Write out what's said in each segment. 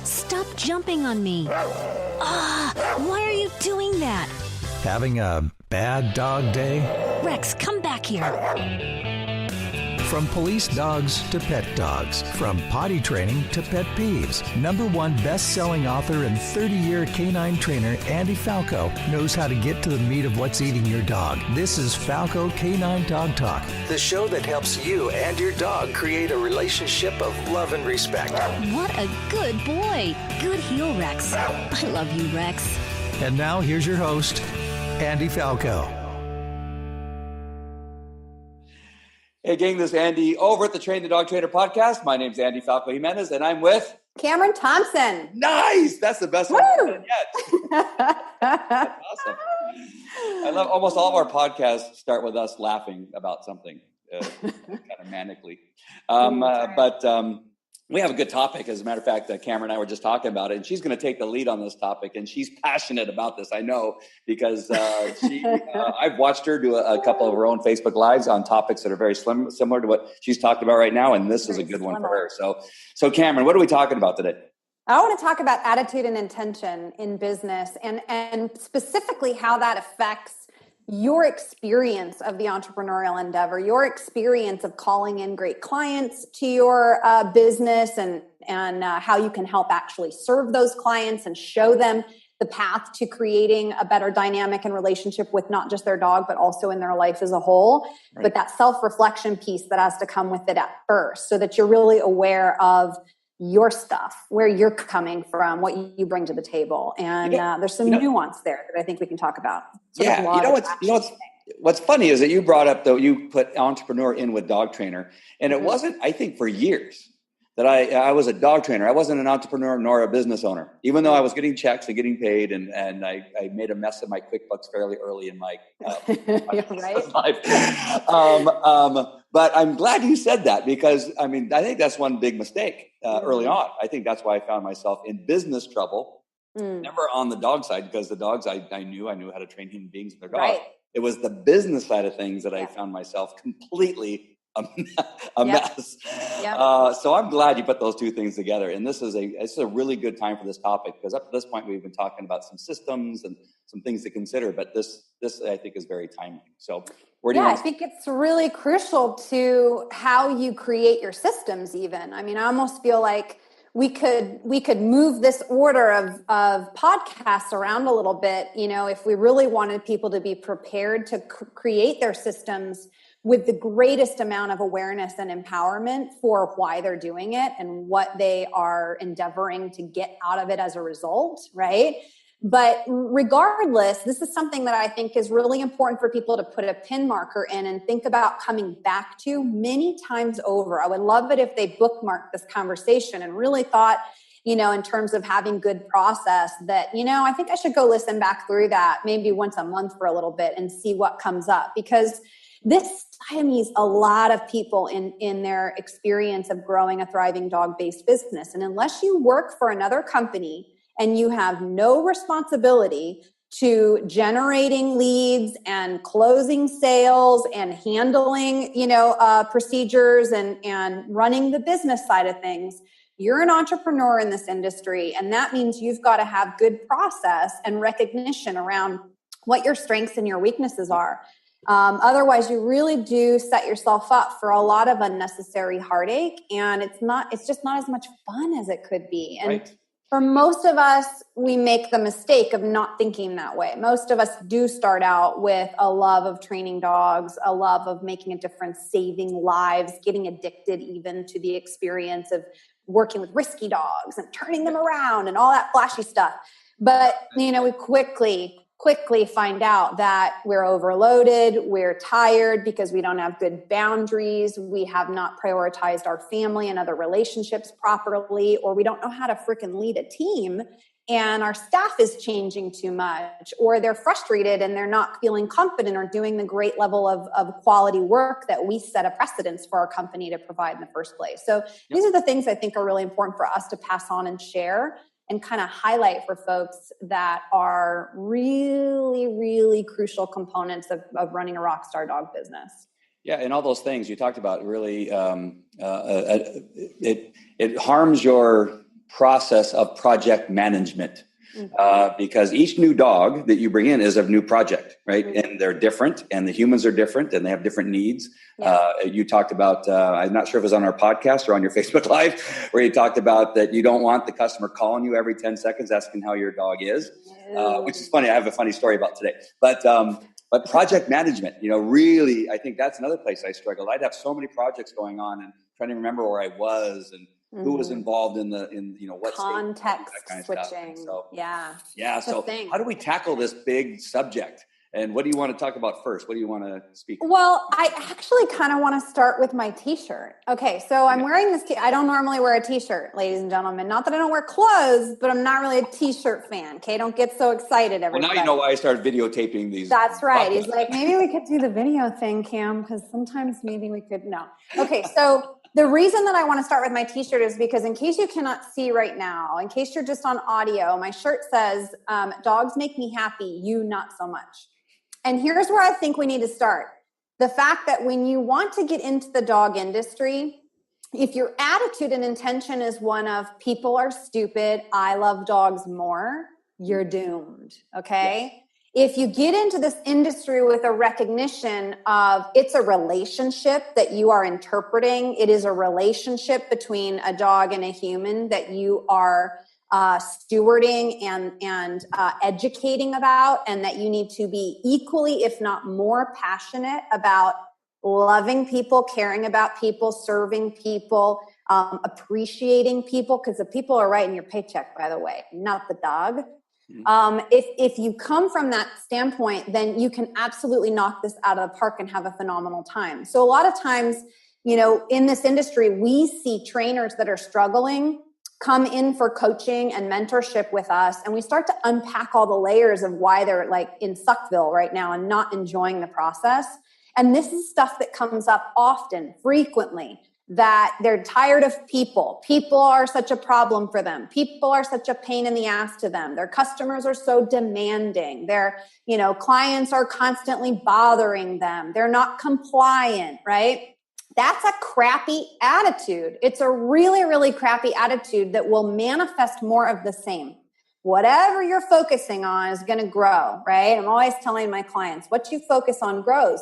Stop jumping on me. Why are you doing that? Having a bad dog day? Rex, come back here. From police dogs to pet dogs, from potty training to pet peeves, #1 best-selling author and 30-year canine trainer Andy Falco knows how to get to the meat of what's eating your dog. This is Falco Canine Dog Talk, the show that helps you and your dog create a relationship of love and respect. What a good boy. Good heel, Rex. I love you, Rex. And now here's your host, Andy Falco. Hey gang, this is Andy over at the Train the Dog Trainer podcast. My name's Andy Falco Jimenez, and I'm with Cameron Thompson. Nice. That's the best one yet. That's awesome. I love almost all of our podcasts start with us laughing about something, kind of manically. But we have a good topic. As a matter of fact, Cameron and I were just talking about it, and she's going to take the lead on this topic, and she's passionate about this, I know, because I've watched her do a couple of her own Facebook Lives on topics that are very similar to what she's talking about right now, and this is a good one for her. So Cameron, what are we talking about today? I want to talk about attitude and intention in business, and specifically how that affects your experience of the entrepreneurial endeavor, your experience of calling in great clients to your business, and how you can help actually serve those clients and show them the path to creating a better dynamic and relationship with not just their dog, but also in their life as a whole. Right. But that self-reflection piece that has to come with it at first, so that you're really aware of your stuff, where you're coming from, what you bring to the table. And there's some nuance there that I think we can talk about. What's funny is that you brought up, though, you put entrepreneur in with dog trainer, and it wasn't, I think, for years that I was a dog trainer. I wasn't an entrepreneur nor a business owner, even though I was getting checks and getting paid, and I made a mess of my QuickBooks fairly early in my life. But I'm glad you said that, because I think that's one big mistake early on. I think that's why I found myself in business trouble. Never on the dog side, because the dogs I knew how to train human beings and their dogs. Right. It was the business side of things that I found myself completely a mess. Yep. So I'm glad you put those two things together. And this is a really good time for this topic, because up to this point we've been talking about some systems and some things to consider, but this I think is very timely. So where do you want to... I think it's really crucial to how you create your systems even. I mean, I almost feel like we could move this order of podcasts around a little bit, if we really wanted people to be prepared to create their systems with the greatest amount of awareness and empowerment for why they're doing it and what they are endeavoring to get out of it as a result, right? But regardless, this is something that I think is really important for people to put a pin marker in and think about coming back to many times over. I would love it if they bookmarked this conversation and really thought, in terms of having good process, that, I think I should go listen back through that maybe once a month for a little bit and see what comes up, because this stymies a lot of people in their experience of growing a thriving dog-based business. And unless you work for another company and you have no responsibility to generating leads and closing sales and handling, procedures and running the business side of things, you're an entrepreneur in this industry. And that means you've got to have good process and recognition around what your strengths and your weaknesses are. Otherwise, you really do set yourself up for a lot of unnecessary heartache, and it's just not as much fun as it could be. And right. For most of us, we make the mistake of not thinking that way. Most of us do start out with a love of training dogs, a love of making a difference, saving lives, getting addicted even to the experience of working with risky dogs and turning them around and all that flashy stuff. But, we quickly find out that we're overloaded, we're tired because we don't have good boundaries, we have not prioritized our family and other relationships properly, or we don't know how to freaking lead a team, and our staff is changing too much, or they're frustrated and they're not feeling confident or doing the great level of quality work that we set a precedence for our company to provide in the first place. So these are the things I think are really important for us to pass on and share, and kind of highlight for folks that are really, really crucial components of running a rockstar dog business. Yeah, and all those things you talked about really, it harms your process of project management. Because each new dog that you bring in is a new project, right? And they're different, and the humans are different, and they have different needs. Yeah. You talked about, I'm not sure if it was on our podcast or on your Facebook Live, where you talked about that you don't want the customer calling you every 10 seconds asking how your dog is, which is funny. I have a funny story about today. But project management, really, I think that's another place I struggled. I'd have so many projects going on and trying to remember where I was and who was involved in what context state, that kind of switching. Stuff. So, yeah. So how do we tackle this big subject? And what do you want to talk about first? What do you want to speak about? Well, I actually kind of want to start with my t-shirt. Okay, so I'm wearing this. I don't normally wear a t-shirt, ladies and gentlemen. Not that I don't wear clothes, but I'm not really a t-shirt fan. Okay, don't get so excited, everybody. Well, now you know why I started videotaping these. That's right. Podcasts. He's like, maybe we could do the video thing, Cam, because sometimes maybe we could. No. Okay, so the reason that I want to start with my t-shirt is because in case you cannot see right now, in case you're just on audio, my shirt says, dogs make me happy, you not so much. And here's where I think we need to start. The fact that when you want to get into the dog industry, if your attitude and intention is one of people are stupid, I love dogs more, you're doomed. Okay. Yes. If you get into this industry with a recognition of it's a relationship that you are interpreting, it is a relationship between a dog and a human that you are stewarding and educating about, and that you need to be equally, if not more, passionate about loving people, caring about people, serving people, appreciating people, because the people are writing your paycheck, by the way, not the dog. If you come from that standpoint, then you can absolutely knock this out of the park and have a phenomenal time. So a lot of times, in this industry, we see trainers that are struggling come in for coaching and mentorship with us, and we start to unpack all the layers of why they're like in Suckville right now and not enjoying the process. And this is stuff that comes up often, frequently, that they're tired of people. People are such a problem for them. People are such a pain in the ass to them. Their customers are so demanding. Their, clients are constantly bothering them. They're not compliant, right? That's a crappy attitude. It's a really, really crappy attitude that will manifest more of the same. Whatever you're focusing on is going to grow, right? I'm always telling my clients, what you focus on grows.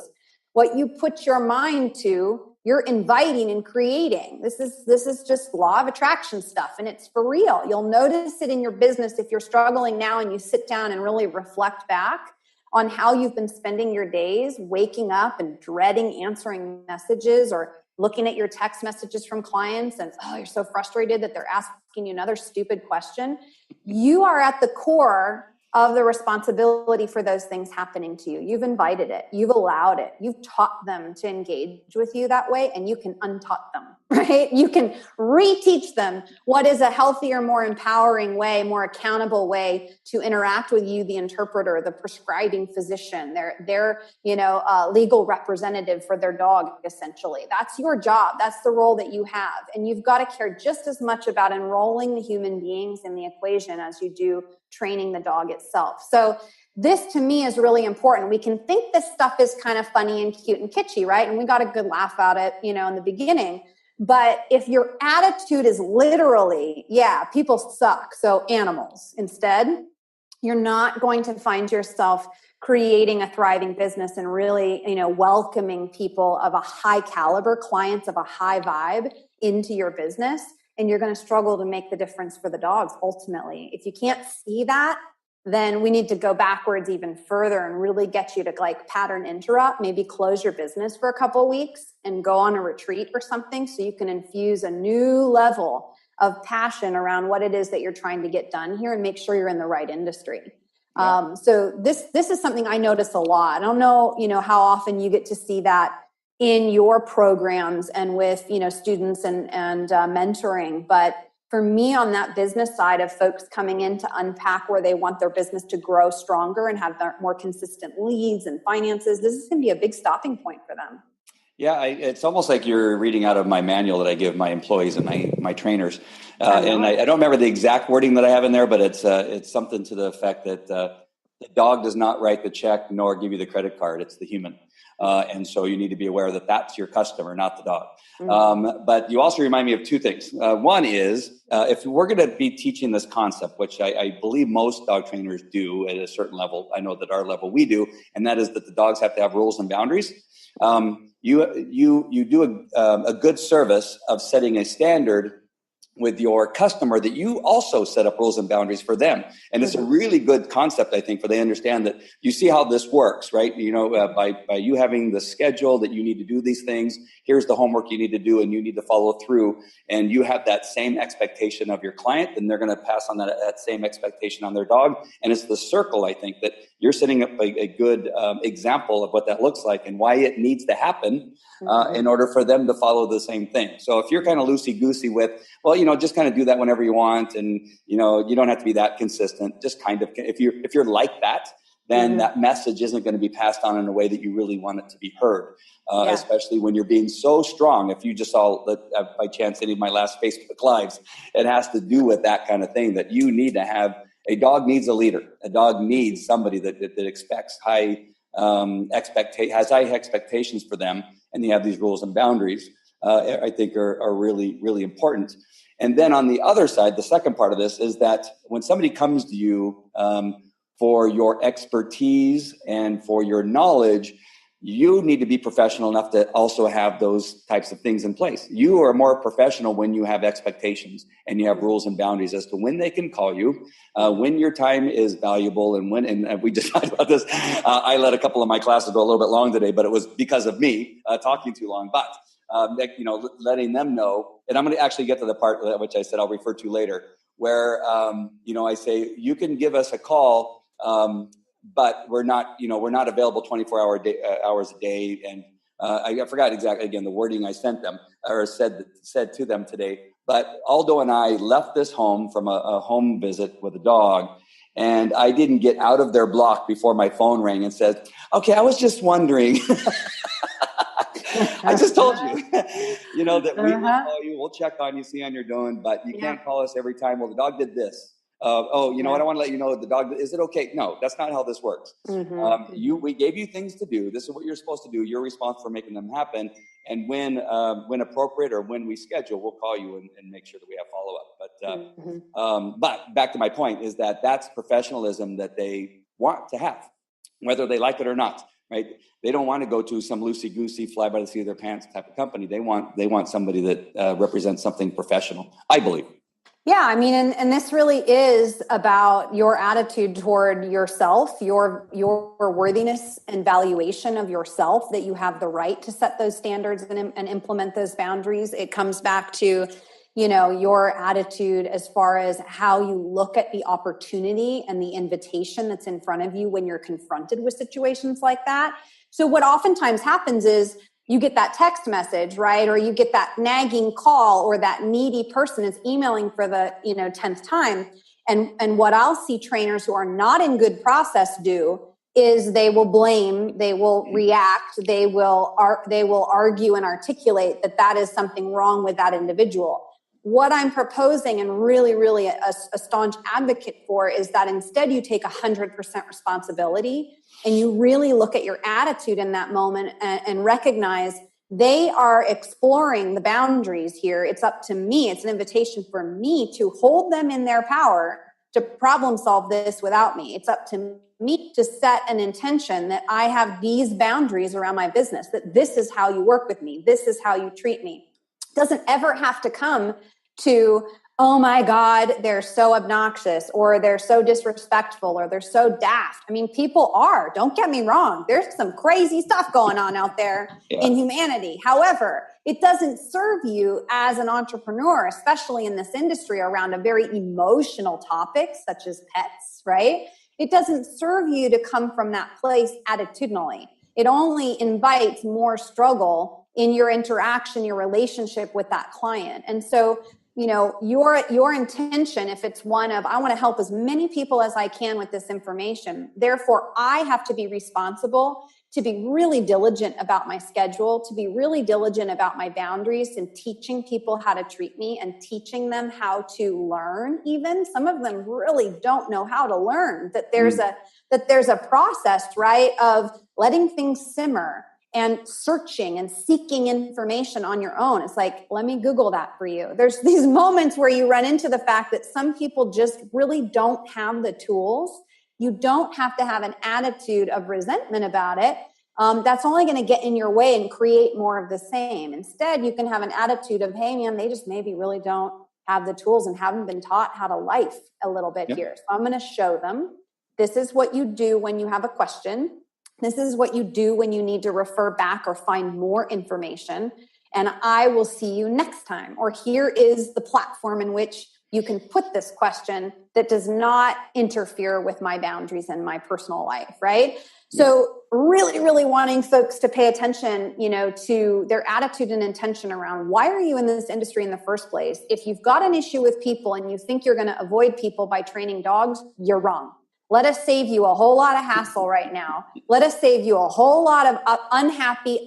What you put your mind to, you're inviting and creating. This is just law of attraction stuff, and it's for real. You'll notice it in your business if you're struggling now and you sit down and really reflect back on how you've been spending your days, waking up and dreading answering messages or looking at your text messages from clients and, you're so frustrated that they're asking you another stupid question. You are at the core of the responsibility for those things happening to you. You've invited it. You've allowed it. You've taught them to engage with you that way, and you can untaught them, right? You can reteach them what is a healthier, more empowering way, more accountable way to interact with you, the interpreter, the prescribing physician, their legal representative for their dog, essentially. That's your job. That's the role that you have. And you've got to care just as much about enrolling the human beings in the equation as you do training the dog itself. So this to me is really important. We can think this stuff is kind of funny and cute and kitschy, right? And we got a good laugh at it, in the beginning. But if your attitude is literally, people suck, so animals, instead, you're not going to find yourself creating a thriving business and really, welcoming people of a high caliber, clients of a high vibe into your business. And you're going to struggle to make the difference for the dogs ultimately. If you can't see that, then we need to go backwards even further and really get you to pattern interrupt, maybe close your business for a couple of weeks and go on a retreat or something so you can infuse a new level of passion around what it is that you're trying to get done here and make sure you're in the right industry. Yeah. So this is something I notice a lot. I don't know, how often you get to see that in your programs and with, students and mentoring. But for me on that business side of folks coming in to unpack where they want their business to grow stronger and have more consistent leads and finances, this is going to be a big stopping point for them. Yeah, it's almost like you're reading out of my manual that I give my employees and my trainers. And I don't remember the exact wording that I have in there, but it's something to the effect that The dog does not write the check nor give you the credit card. It's the human. And so you need to be aware that that's your customer, not the dog. But you also remind me of two things. One is, if we're going to be teaching this concept, which I believe most dog trainers do at a certain level, I know that our level we do, and that is that the dogs have to have rules and boundaries. You do a good service of setting a standard with your customer that you also set up rules and boundaries for them. And it's a really good concept, I think, for they understand that you see how this works, right? You know, by you having the schedule that you need to do these things, here's the homework you need to do and you need to follow through. And you have that same expectation of your client, and they're going to pass on that same expectation on their dog. And it's the circle, I think, that you're setting up a good example of what that looks like and why it needs to happen in order for them to follow the same thing. So if you're kind of loosey-goosey with, well, you know, just kind of do that whenever you want, and you know, you don't have to be that consistent. Just kind of, if you're like that, then that message isn't going to be passed on in a way that you really want it to be heard. Especially when you're being so strong. If you just saw by chance any of my last Facebook Lives, it has to do with that kind of thing, that you need to have. A dog needs a leader. A dog needs somebody that expects has high expectations for them, and you have these rules and boundaries. I think are really, really important. And then on the other side, the second part of this is that when somebody comes to you for your expertise and for your knowledge, you need to be professional enough to also have those types of things in place. You are more professional when you have expectations and you have rules and boundaries as to when they can call you, when your time is valuable, and when, and we just talked about this. I let a couple of my classes go a little bit long today, but it was because of me talking too long. But letting them know, and I'm going to actually get to the part which I said I'll refer to later, where I say you can give us a call, but we're not available 24 hours a day. And I forgot exactly again the wording I sent them or said to them today. But Aldo and I left this home from a home visit with a dog, and I didn't get out of their block before my phone rang and said, "Okay, I was just wondering." I just told you, that we will call you, we'll check on you, see how you're doing, but you can't call us every time. Well, the dog did this. What? I want to let you know the dog, is it okay? No, that's not how this works. We gave you things to do. This is what you're supposed to do. You're responsible for making them happen. And when appropriate or when we schedule, we'll call you and make sure that we have follow-up. But back to my point is that that's professionalism that they want to have, whether they like it or not. Right? They don't want to go to some loosey-goosey, fly by the seat of their pants type of company. They want somebody that represents something professional, I believe. Yeah, I mean, and this really is about your attitude toward yourself, your worthiness and valuation of yourself, that you have the right to set those standards and implement those boundaries. It comes back to, your attitude as far as how you look at the opportunity and the invitation that's in front of you when you're confronted with situations like that. So what oftentimes happens is you get that text message, right? Or you get that nagging call, or that needy person is emailing for the 10th time. And what I'll see trainers who are not in good process do is they will blame, they will react, they will argue and articulate that is something wrong with that individual. What I'm proposing and really, really a staunch advocate for is that instead you take 100% responsibility and you really look at your attitude in that moment and recognize they are exploring the boundaries here. It's up to me. It's an invitation for me to hold them in their power to problem solve this without me. It's up to me to set an intention that I have these boundaries around my business, that this is how you work with me. This is how you treat me. It doesn't ever have to come to, oh my God, they're so obnoxious, or they're so disrespectful, or they're so daft. I mean, people are, don't get me wrong. There's some crazy stuff going on out there in humanity. However, it doesn't serve you as an entrepreneur, especially in this industry around a very emotional topic such as pets, right? It doesn't serve you to come from that place attitudinally. It only invites more struggle in your interaction, your relationship with that client. And so, your intention, if it's one of, I want to help as many people as I can with this information, therefore I have to be responsible to be really diligent about my schedule, to be really diligent about my boundaries and teaching people how to treat me and teaching them how to learn. Even some of them really don't know how to learn, that there's a process, right, of letting things simmer and searching and seeking information on your own. It's like, let me Google that for you. There's these moments where you run into the fact that some people just really don't have the tools. You don't have to have an attitude of resentment about it. That's only going to get in your way and create more of the same. Instead, you can have an attitude of, hey, man, they just maybe really don't have the tools and haven't been taught how to life a little bit here. So I'm going to show them. This is what you do when you have a question. This is what you do when you need to refer back or find more information. And I will see you next time. Or here is the platform in which you can put this question that does not interfere with my boundaries and my personal life, right? So really, really wanting folks to pay attention, to their attitude and intention around why are you in this industry in the first place? If you've got an issue with people and you think you're going to avoid people by training dogs, you're wrong. Let us save you a whole lot of hassle right now. Let us save you a whole lot of unhappy,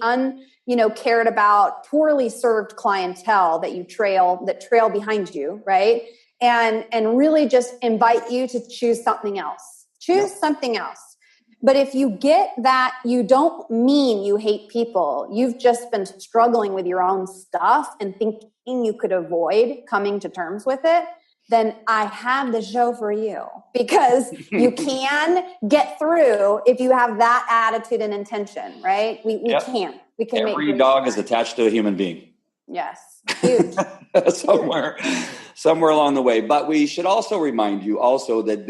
cared about, poorly served clientele that trail behind you, right? And really just invite you to choose something else. Choose something else. But if you get that, you don't mean you hate people. You've just been struggling with your own stuff and thinking you could avoid coming to terms with it, then I have the show for you, because you can get through if you have that attitude and intention, right? We can. We can. Every dog is attached to a human being. Yes, huge. somewhere along the way. But we should also remind you also that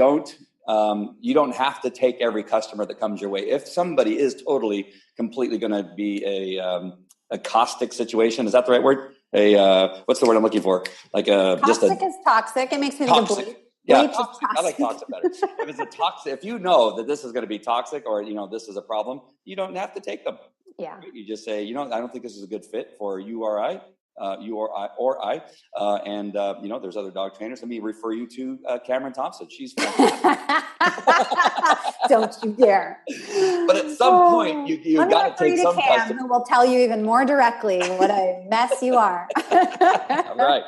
you don't have to take every customer that comes your way. If somebody is completely going to be a caustic situation, is that the right word? What's the word I'm looking for? Caustic is toxic. It makes me toxic. bleach. Yeah, bleach toxic. I like toxic better. If it's a toxic, if you know that this is going to be toxic or this is a problem, you don't have to take them. Yeah. You just say, I don't think this is a good fit for you or I. And there's other dog trainers. Let me refer you to Cameron Thompson. She's fantastic. Don't you dare. But at some point, you got to take some Cam, who will tell you even more directly what a mess you are. All right.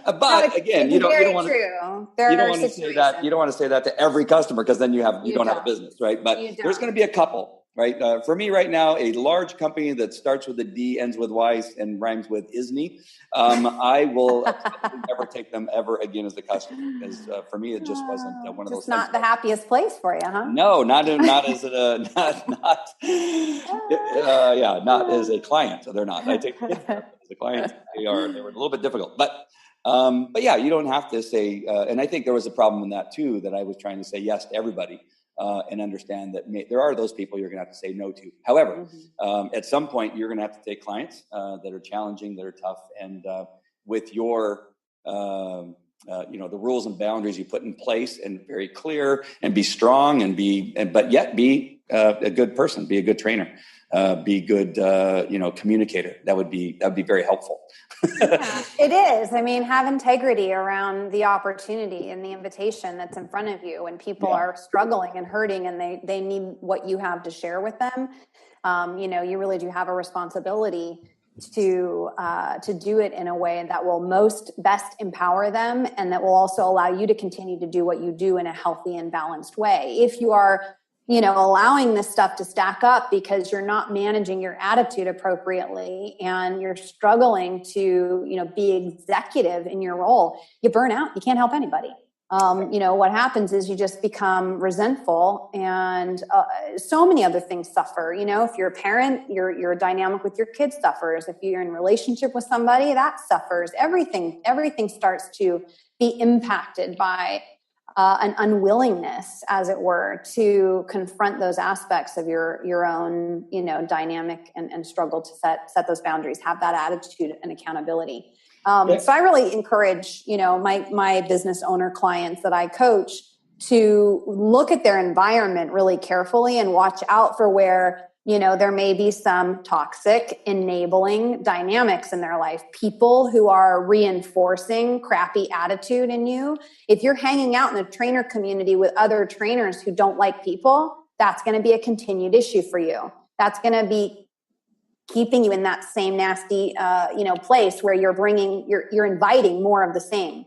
But again, you don't want to say that. You don't want to say that to every customer, because then you don't have a business, right? But there's going to be a couple. Right. For me right now, a large company that starts with a D, ends with Y, and rhymes with Isney, I will never take them ever again as a customer, because for me, it just wasn't one of those. Just not the happiest place for you, huh? No, not as not as a client. So they're not. I take kids as a client. They were a little bit difficult, but yeah, you don't have to say. And I think there was a problem in that too, that I was trying to say yes to everybody. And understand that there are those people you're going to have to say no to. However, at some point, you're going to have to take clients that are challenging, that are tough, and with your, the rules and boundaries you put in place, and very clear, and be strong, but yet be a good person, be a good trainer, be good, communicator. That would be very helpful. Yeah, it is. I mean, have integrity around the opportunity and the invitation that's in front of you. When people are struggling and hurting and they need what you have to share with them, you really do have a responsibility to do it in a way that will best empower them, and that will also allow you to continue to do what you do in a healthy and balanced way. If you are allowing this stuff to stack up because you're not managing your attitude appropriately, and you're struggling to, be executive in your role, you burn out. You can't help anybody. What happens is you just become resentful, and so many other things suffer. If you're a parent, your dynamic with your kids suffers. If you're in a relationship with somebody, that suffers. Everything starts to be impacted by an unwillingness, as it were, to confront those aspects of your own, dynamic and struggle to set those boundaries, have that attitude and accountability. So I really encourage, my business owner clients that I coach to look at their environment really carefully and watch out for where, there may be some toxic, enabling dynamics in their life. People who are reinforcing crappy attitude in you. If you're hanging out in the trainer community with other trainers who don't like people, that's going to be a continued issue for you. That's going to be keeping you in that same nasty, place where you're inviting more of the same.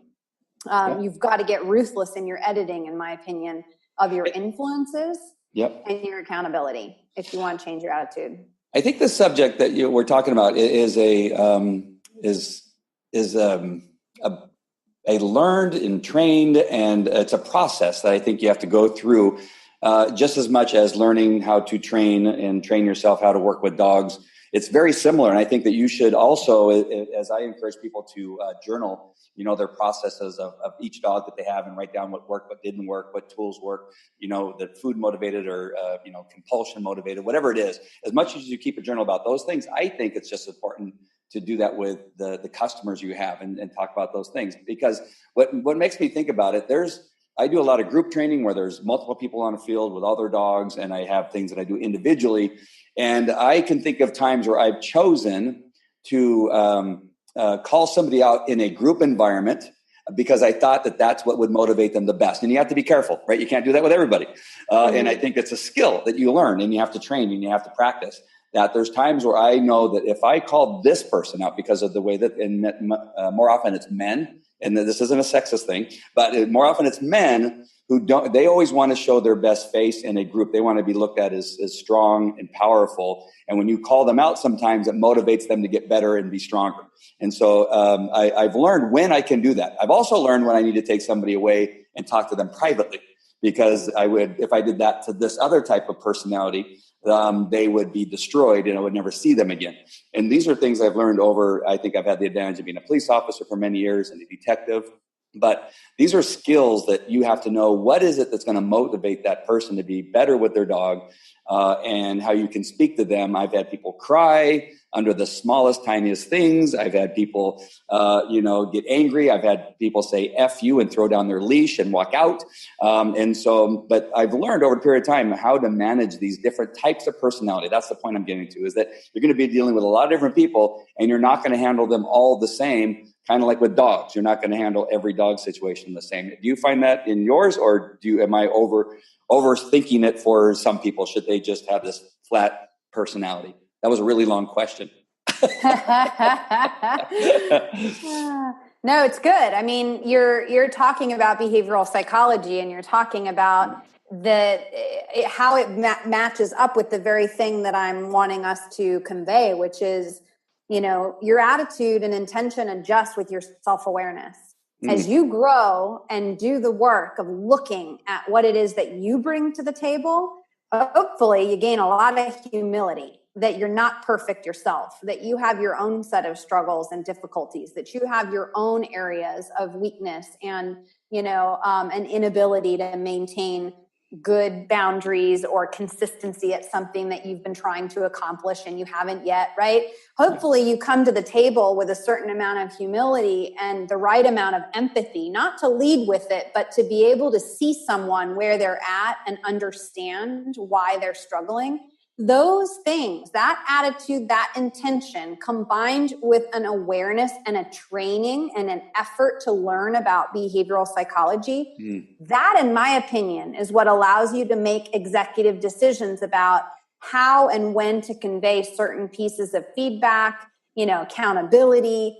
You've got to get ruthless in your editing, in my opinion, of your influences and your accountability if you want to change your attitude. I think the subject that we're talking about is a learned and trained, and it's a process that I think you have to go through just as much as learning how to train yourself how to work with dogs. It's very similar, and I think that you should also, as I encourage people to journal, their processes of each dog that they have, and write down what worked, what didn't work, what tools work, that food motivated or compulsion motivated, whatever it is. As much as you keep a journal about those things, I think it's just important to do that with the customers you have and talk about those things. Because what makes me think about it, I do a lot of group training where there's multiple people on a field with other dogs, and I have things that I do individually. And I can think of times where I've chosen to call somebody out in a group environment because I thought that that's what would motivate them the best. And you have to be careful, right? You can't do that with everybody. And I think it's a skill that you learn, and you have to train, and you have to practice. That there's times where I know that if I call this person out because of the way that, and more often it's men, and this isn't a sexist thing, but more often it's men who they always want to show their best face in a group. They want to be looked at as strong and powerful. And when you call them out, sometimes it motivates them to get better and be stronger. And so I've learned when I can do that. I've also learned when I need to take somebody away and talk to them privately, because if I did that to this other type of personality, they would be destroyed and I would never see them again. And these are things I've learned I think I've had the advantage of being a police officer for many years and a detective. But these are skills that you have to know what is it that's going to motivate that person to be better with their dog, and how you can speak to them. I've had people cry under the smallest, tiniest things. I've had people, get angry. I've had people say F you and throw down their leash and walk out. But I've learned over a period of time how to manage these different types of personality. That's the point I'm getting to, is that you're going to be dealing with a lot of different people, and you're not going to handle them all the same. Kind of like with dogs, you're not going to handle every dog situation the same. Do you find that in yours, or am I overthinking it for some people? Should they just have this flat personality? That was a really long question. No, it's good. I mean, you're talking about behavioral psychology, and you're talking about how it matches up with the very thing that I'm wanting us to convey, which is, your attitude and intention adjust with your self-awareness. As you grow and do the work of looking at what it is that you bring to the table, hopefully you gain a lot of humility, that you're not perfect yourself, that you have your own set of struggles and difficulties, that you have your own areas of weakness and, an inability to maintain good boundaries or consistency at something that you've been trying to accomplish and you haven't yet, right? Hopefully you come to the table with a certain amount of humility and the right amount of empathy, not to lead with it, but to be able to see someone where they're at and understand why they're struggling. Those things, that attitude, that intention, combined with an awareness and a training and an effort to learn about behavioral psychology, that, in my opinion, is what allows you to make executive decisions about how and when to convey certain pieces of feedback, accountability,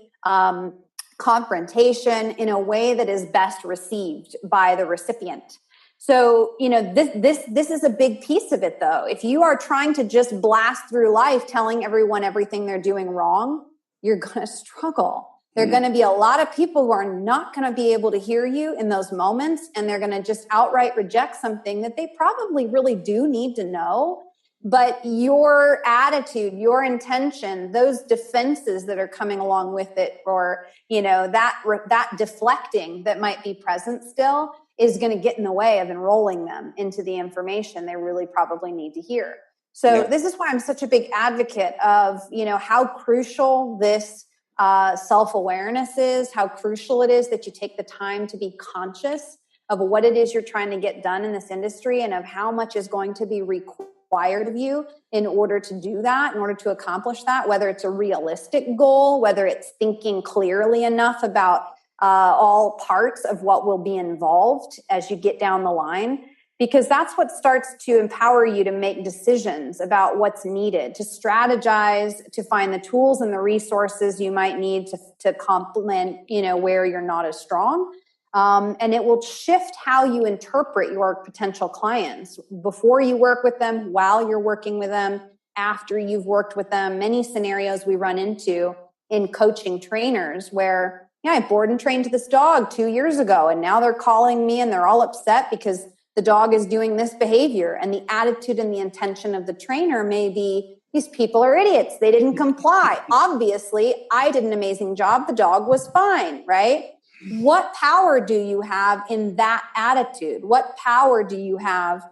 confrontation in a way that is best received by the recipient. So, this is a big piece of it, though. If you are trying to just blast through life telling everyone everything they're doing wrong, you're going to struggle. There are going to be a lot of people who are not going to be able to hear you in those moments, and they're going to just outright reject something that they probably really do need to know. But your attitude, your intention, those defenses that are coming along with it, or, that deflecting that might be present still, is going to get in the way of enrolling them into the information they really probably need to hear. So This is why I'm such a big advocate of, how crucial this self-awareness is, how crucial it is that you take the time to be conscious of what it is you're trying to get done in this industry, and of how much is going to be required of you in order to do that, in order to accomplish that, whether it's a realistic goal, whether it's thinking clearly enough about all parts of what will be involved as you get down the line. because that's what starts to empower you to make decisions about what's needed, to strategize, to find the tools and the resources you might need to complement, where you're not as strong. And it will shift how you interpret your potential clients before you work with them, while you're working with them, after you've worked with them. Many scenarios we run into in coaching trainers where, I board and trained this dog 2 years ago, and now they're calling me and they're all upset because the dog is doing this behavior. And the attitude and the intention of the trainer may be, these people are idiots. They didn't comply. Obviously, I did an amazing job. The dog was fine, right? What power do you have in that attitude? What power do you have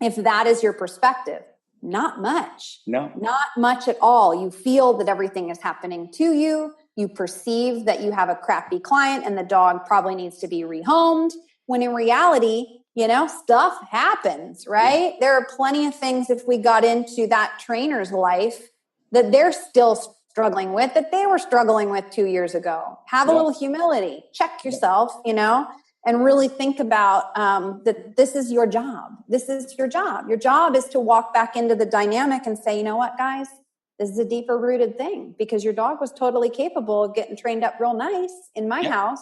if that is your perspective? Not much. No. Not much at all. You feel that everything is happening to you. You perceive that you have a crappy client and the dog probably needs to be rehomed, when in reality, stuff happens, right? There are plenty of things, if we got into that trainer's life, that they're still struggling with, that they were struggling with 2 years ago. Have a little humility, check yourself, and really think about that this is your job. This is your job. Your job is to walk back into the dynamic and say, you know what, guys, this is a deeper rooted thing, because your dog was totally capable of getting trained up real nice in my house.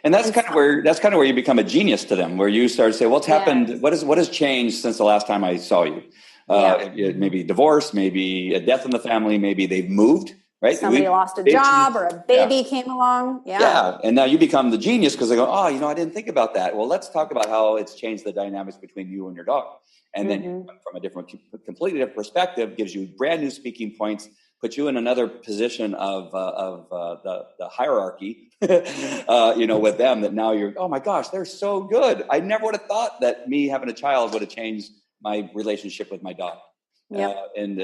And that's kind of where you become a genius to them, where you start to say, what's happened? What has changed since the last time I saw you? Maybe divorce, maybe a death in the family, maybe they've moved. Right? Somebody lost a job or a baby came along. Yeah. And now you become the genius because they go, I didn't think about that. Well, let's talk about how it's changed the dynamics between you and your dog. And then from a completely different perspective, gives you brand new speaking points, puts you in another position of the hierarchy, with them, that now you're, oh my gosh, they're so good. I never would have thought that me having a child would have changed my relationship with my dog. And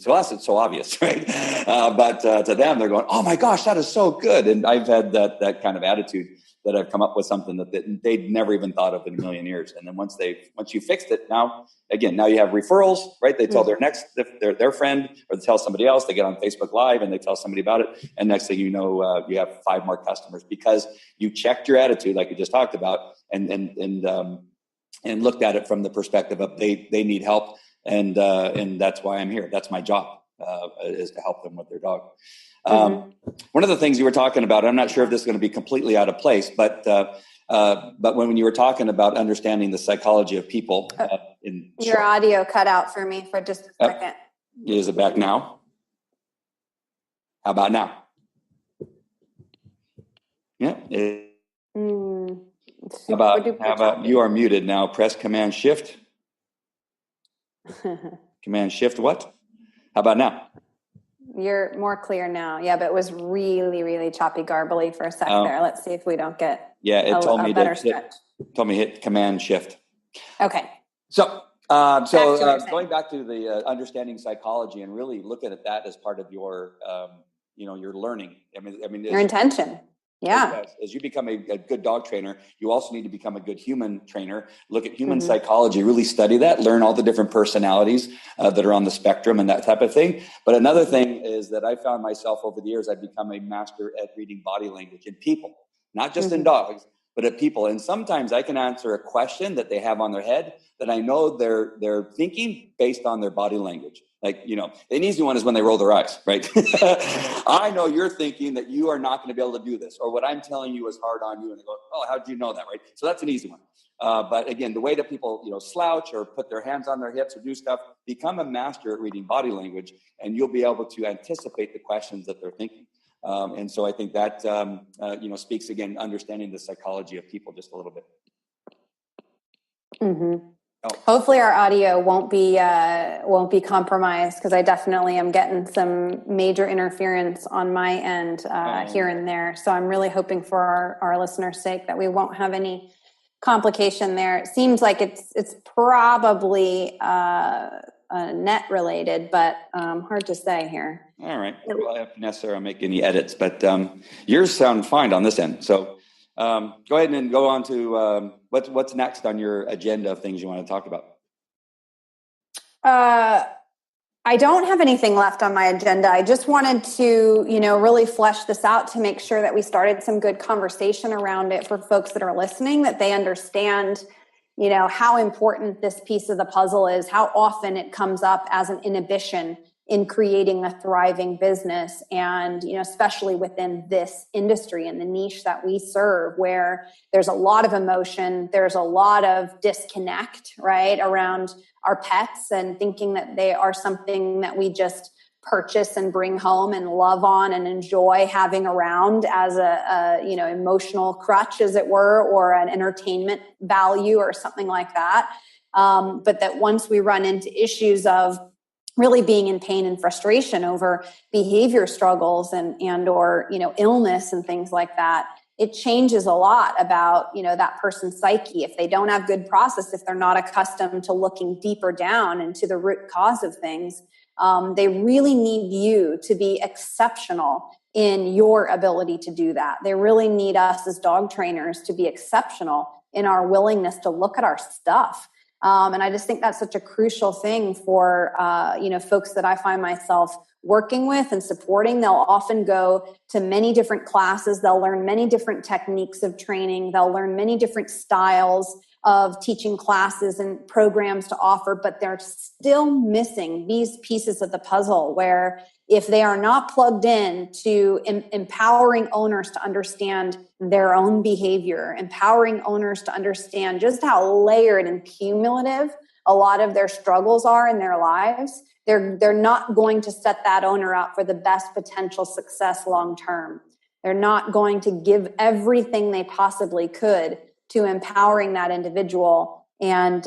to us, it's so obvious, right? But to them, they're going, oh my gosh, that is so good. And I've had that kind of attitude, that I've come up with something that they'd never even thought of in a million years. And then once you fixed it, now you have referrals, right? They tell their friend, or they tell somebody else. They get on Facebook Live and they tell somebody about it. And next thing you know, you have 5 more customers, because you checked your attitude, like you just talked about, and looked at it from the perspective of they need help. And that's why I'm here. That's my job, is to help them with their dog. One of the things you were talking about, I'm not sure if this is going to be completely out of place, but when you were talking about understanding the psychology of people, your audio cut out for me for just a second. Is it back now? How about now? Yeah. How about you are muted now? Press Command Shift. Command Shift what? How about now? You're more clear now. Yeah, but it was really, really choppy garbly for a sec there. Let's see if we don't get told me better stretch. Told me hit Command Shift. Okay. So going back to the understanding psychology and really looking at that as part of your your learning. I mean your intention. Yeah. As you become a good dog trainer, you also need to become a good human trainer. Look at human psychology, really study that, learn all the different personalities that are on the spectrum and that type of thing. But another thing is that I found myself over the years, I've become a master at reading body language in people, not just in dogs, but at people. And sometimes I can answer a question that they have on their head that I know they're thinking based on their body language. Like, an easy one is when they roll their eyes, right? I know you're thinking that you are not going to be able to do this, or what I'm telling you is hard on you. And they go, oh, how'd you know that, right? So that's an easy one. But again, the way that people, slouch or put their hands on their hips or do stuff, become a master at reading body language, and you'll be able to anticipate the questions that they're thinking. And so I think that, speaks again, understanding the psychology of people just a little bit. Mm-hmm. Oh. Hopefully our audio won't be compromised, because I definitely am getting some major interference on my end here and there. So I'm really hoping for our listeners' sake that we won't have any complication there. It seems like it's probably net related, but hard to say here. All right. Well, I have to necessarily make any edits, but yours sound fine on this end. So go ahead and go on to what's next on your agenda of things you want to talk about. I don't have anything left on my agenda. I just wanted to, really flesh this out to make sure that we started some good conversation around it for folks that are listening, that they understand, how important this piece of the puzzle is, how often it comes up as an inhibition in creating a thriving business. And, especially within this industry and the niche that we serve, where there's a lot of emotion, there's a lot of disconnect, right, around our pets and thinking that they are something that we just purchase and bring home and love on and enjoy having around as a emotional crutch, as it were, or an entertainment value or something like that. But that once we run into issues of really being in pain and frustration over behavior struggles and or illness and things like that, it changes a lot about that person's psyche. If they don't have good process, if they're not accustomed to looking deeper down into the root cause of things, they really need you to be exceptional in your ability to do that. They really need us as dog trainers to be exceptional in our willingness to look at our stuff. And I just think that's such a crucial thing for, folks that I find myself working with and supporting. They'll often go to many different classes. They'll learn many different techniques of training. They'll learn many different styles of teaching classes and programs to offer, but they're still missing these pieces of the puzzle where if they are not plugged in to empowering owners to understand their own behavior, empowering owners to understand just how layered and cumulative a lot of their struggles are in their lives, they're not going to set that owner up for the best potential success long term. They're not going to give everything they possibly could to empowering that individual and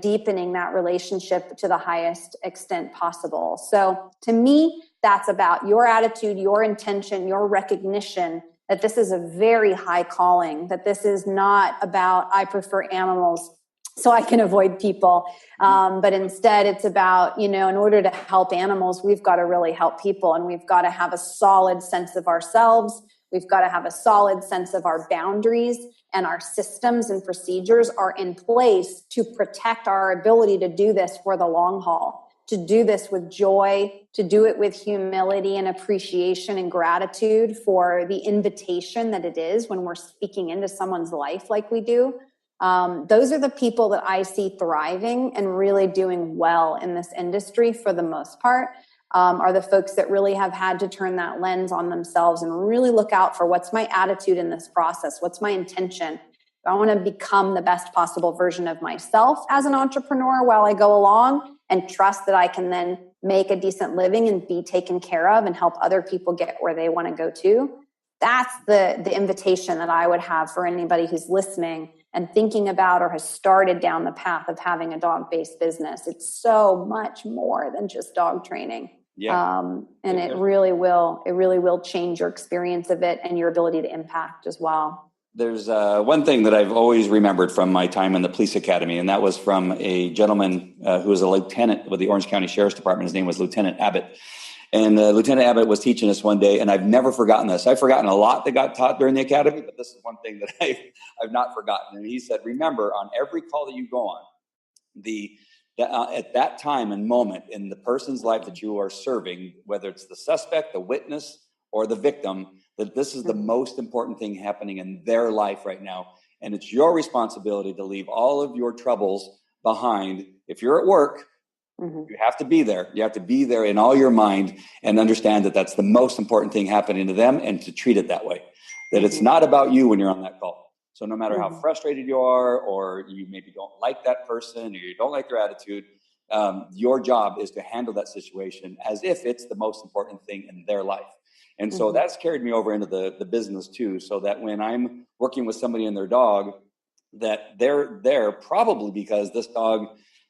deepening that relationship to the highest extent possible. So to me, that's about your attitude, your intention, your recognition that this is a very high calling, that this is not about I prefer animals so I can avoid people. But instead it's about, in order to help animals, we've got to really help people, and we've got to have a solid sense of ourselves. We've got to have a solid sense of our boundaries, and our systems and procedures are in place to protect our ability to do this for the long haul, to do this with joy, to do it with humility and appreciation and gratitude for the invitation that it is when we're speaking into someone's life like we do. Those are the people that I see thriving and really doing well in this industry for the most part. Are the folks that really have had to turn that lens on themselves and really look out for what's my attitude in this process? What's my intention? I want to become the best possible version of myself as an entrepreneur while I go along, and trust that I can then make a decent living and be taken care of and help other people get where they want to go to. That's the invitation that I would have for anybody who's listening and thinking about or has started down the path of having a dog-based business. It's so much more than just dog training. Yeah. And it really will change your experience of it and your ability to impact as well. There's one thing that I've always remembered from my time in the police academy, and that was from a gentleman who was a lieutenant with the Orange County Sheriff's Department. His name was Lieutenant Abbott. And Lieutenant Abbott was teaching us one day, and I've never forgotten this. I've forgotten a lot that got taught during the academy, but this is one thing that I've not forgotten. And he said, remember, on every call that you go on, at that time and moment in the person's life that you are serving, whether it's the suspect, the witness, or the victim, that this is the most important thing happening in their life right now. And it's your responsibility to leave all of your troubles behind. If you're at work, you have to be there. You have to be there in all your mind and understand that that's the most important thing happening to them, and to treat it that way. That it's not about you when you're on that call. So no matter how frustrated you are, or you maybe don't like that person, or you don't like their attitude, your job is to handle that situation as if it's the most important thing in their life. And so that's carried me over into the business too, so that when I'm working with somebody and their dog, that they're there probably because this dog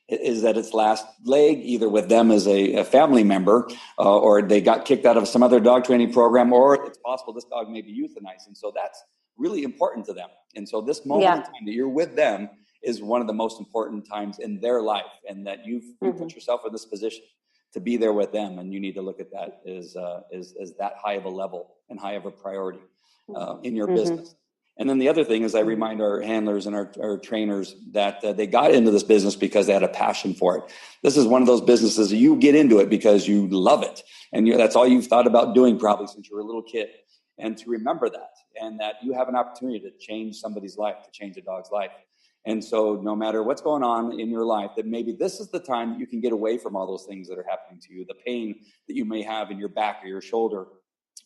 is at its last leg, either with them as a family member, or they got kicked out of some other dog training program, or it's possible this dog may be euthanized. And so that's really important to them. And so this moment in time that you're with them is one of the most important times in their life, and that you put yourself in this position to be there with them. And you need to look at that as that high of a level and high of a priority in your business. And then the other thing is I remind our handlers and our trainers that they got into this business because they had a passion for it. This is one of those businesses you get into it because you love it. And that's all you've thought about doing probably since you were a little kid. And to remember that, and that you have an opportunity to change somebody's life, to change a dog's life. And so no matter what's going on in your life, that maybe this is the time that you can get away from all those things that are happening to you, the pain that you may have in your back or your shoulder,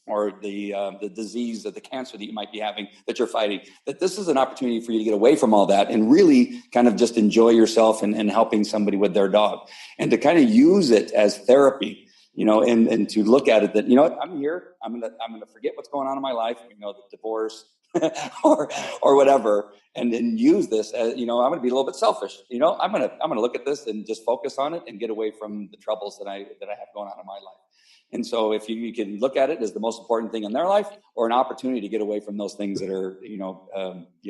or the disease or the cancer that you might be having that you're fighting, that this is an opportunity for you to get away from all that and really kind of just enjoy yourself and helping somebody with their dog, and to kind of use it as therapy, and to look at it that, I'm here, I'm gonna forget what's going on in my life, the divorce or whatever, and then use this as, I'm gonna be a little bit selfish, I'm gonna look at this and just focus on it and get away from the troubles that I have going on in my life. And so if you can look at it as the most important thing in their life, or an opportunity to get away from those things that are,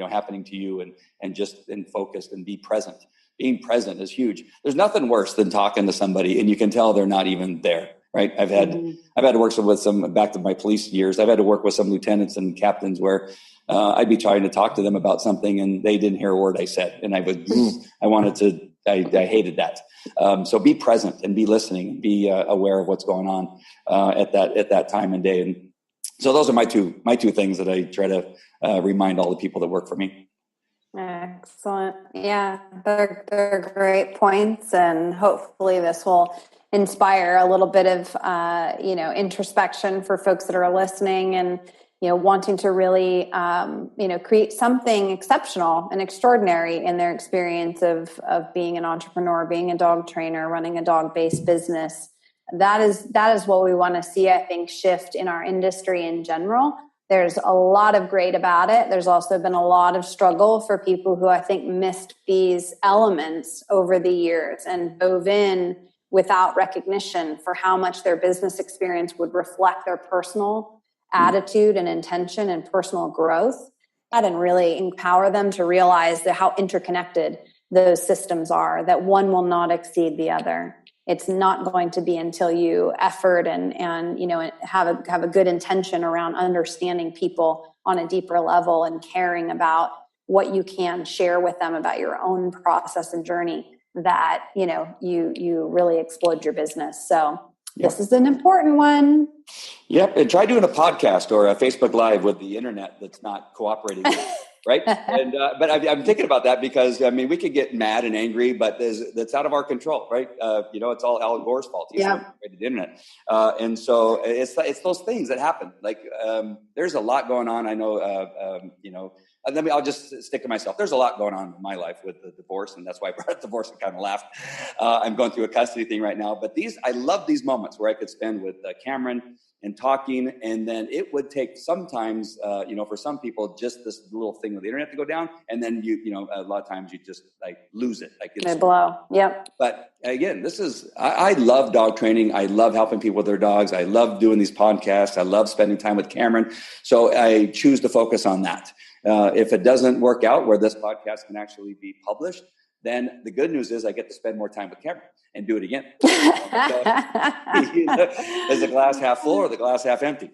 happening to you, and just focused and be present. Being present is huge. There's nothing worse than talking to somebody and you can tell they're not even there, right? I've had to work with some, back to my police years, I've had to work with some lieutenants and captains where I'd be trying to talk to them about something and they didn't hear a word I said. And I hated that. So be present and be listening, be aware of what's going on at that time and day. And so those are my two things that I try to remind all the people that work for me. Excellent. Yeah, they're great points, and hopefully this will inspire a little bit of introspection for folks that are listening, and wanting to really create something exceptional and extraordinary in their experience of being an entrepreneur, being a dog trainer, running a dog-based business. That is what we want to see, I think, shift in our industry in general. There's a lot of great about it. There's also been a lot of struggle for people who I think missed these elements over the years and dove in without recognition for how much their business experience would reflect their personal attitude and intention and personal growth, and really empower them to realize how interconnected those systems are, that one will not exceed the other. It's not going to be until you effort and have a good intention around understanding people on a deeper level and caring about what you can share with them about your own process and journey, that you really explode your business. So this is an important one. Yep. And try doing a podcast or a Facebook Live with the internet that's not cooperating with it, right? And but I'm thinking about that because, we could get mad and angry, but that's out of our control, right? It's all Al Gore's fault. He's created the internet. And so it's those things that happen. Like there's a lot going on. I know, I'll just stick to myself. There's a lot going on in my life with the divorce, and that's why I brought up divorce and kind of laughed. I'm going through a custody thing right now, but I love these moments where I could spend with Cameron and talking, and then it would take sometimes, for some people, just this little thing with the internet to go down, and then a lot of times you just lose it. They blow. Yep. But again, I love dog training. I love helping people with their dogs. I love doing these podcasts. I love spending time with Cameron. So I choose to focus on that. If it doesn't work out where this podcast can actually be published, then the good news is I get to spend more time with Cameron and do it again. Is the glass half full or the glass half empty?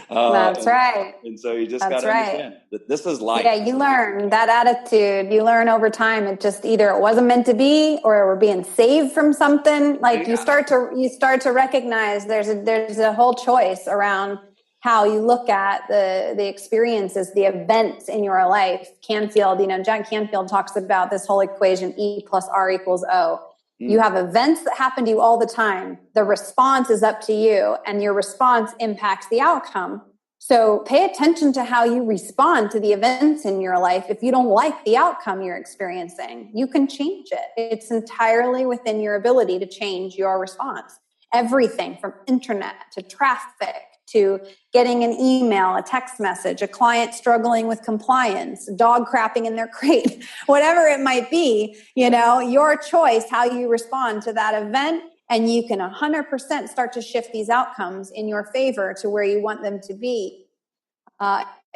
That's right. And so you just got to understand that this is life. Yeah, you learn that attitude. You learn over time. It just either it wasn't meant to be, or we're being saved from something. You start to recognize there's a whole choice around how you look at the experiences, the events in your life. Canfield, Jack Canfield talks about this whole equation, E plus R equals O. You have events that happen to you all the time. The response is up to you, and your response impacts the outcome. So pay attention to how you respond to the events in your life. If you don't like the outcome you're experiencing, you can change it. It's entirely within your ability to change your response. Everything from internet to traffic to getting an email, a text message, a client struggling with compliance, dog crapping in their crate, whatever it might be, your choice, how you respond to that event, and you can 100% start to shift these outcomes in your favor to where you want them to be.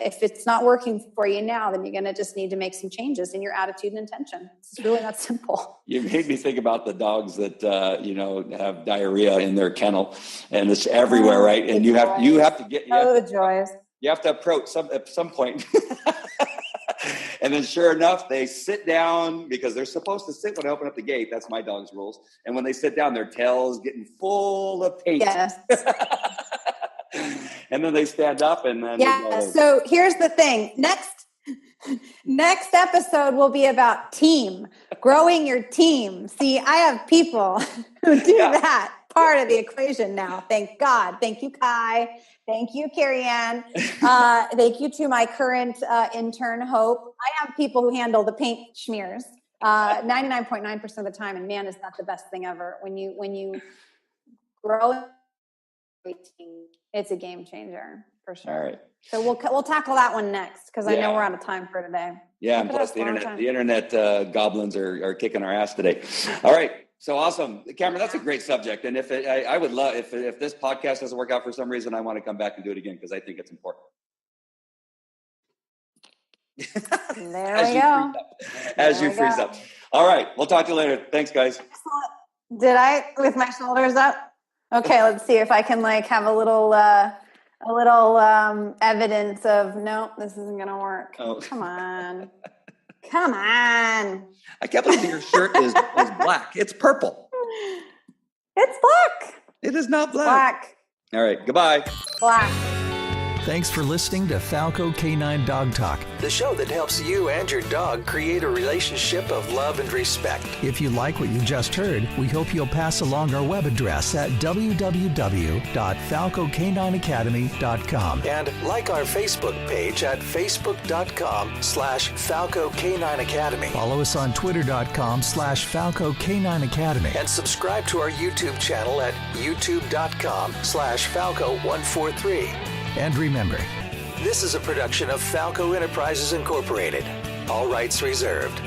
If it's not working for you now, then you're going to just need to make some changes in your attitude and intention. It's really that simple. You made me think about the dogs that, have diarrhea in their kennel, and it's everywhere, right? And you have to get, the joys. You have to approach at some point. And then sure enough, they sit down because they're supposed to sit when I open up the gate. That's my dog's rules. And when they sit down, their tail's getting full of paint. Yes. And then they stand up and then. Yeah. So here's the thing. Next Next episode will be about growing your team. See, I have people who do that part of the equation now. Thank God. Thank you, Kai. Thank you, Carrie Ann. Thank you to my current intern, Hope. I have people who handle the paint smears 99.9% of the time. And man, is that the best thing ever. When you grow a team, it's a game changer for sure. All right. So we'll tackle that one next because I know we're out of time for today. Yeah, and plus the internet goblins are kicking our ass today. All right, so awesome, Cameron. That's a great subject, and I would love if this podcast doesn't work out for some reason, I want to come back and do it again because I think it's important. There we go. As you freeze up. All right, we'll talk to you later. Thanks, guys. Did I with my shoulders up? Okay, let's see if I can have a little evidence of no, this isn't gonna work. Oh. Come on. I can't believe your shirt is black. It's purple. It's black. It is not black. All right, goodbye. Black. Thanks for listening to Falco Canine Dog Talk, the show that helps you and your dog create a relationship of love and respect. If you like what you just heard, we hope you'll pass along our web address at www.falcocanineacademy.com and like our Facebook page at facebook.com/Falco Canine Academy. Follow us on twitter.com/Falco Canine Academy and subscribe to our YouTube channel at youtube.com/Falco143. And remember, this is a production of Falco Enterprises Incorporated. All rights reserved.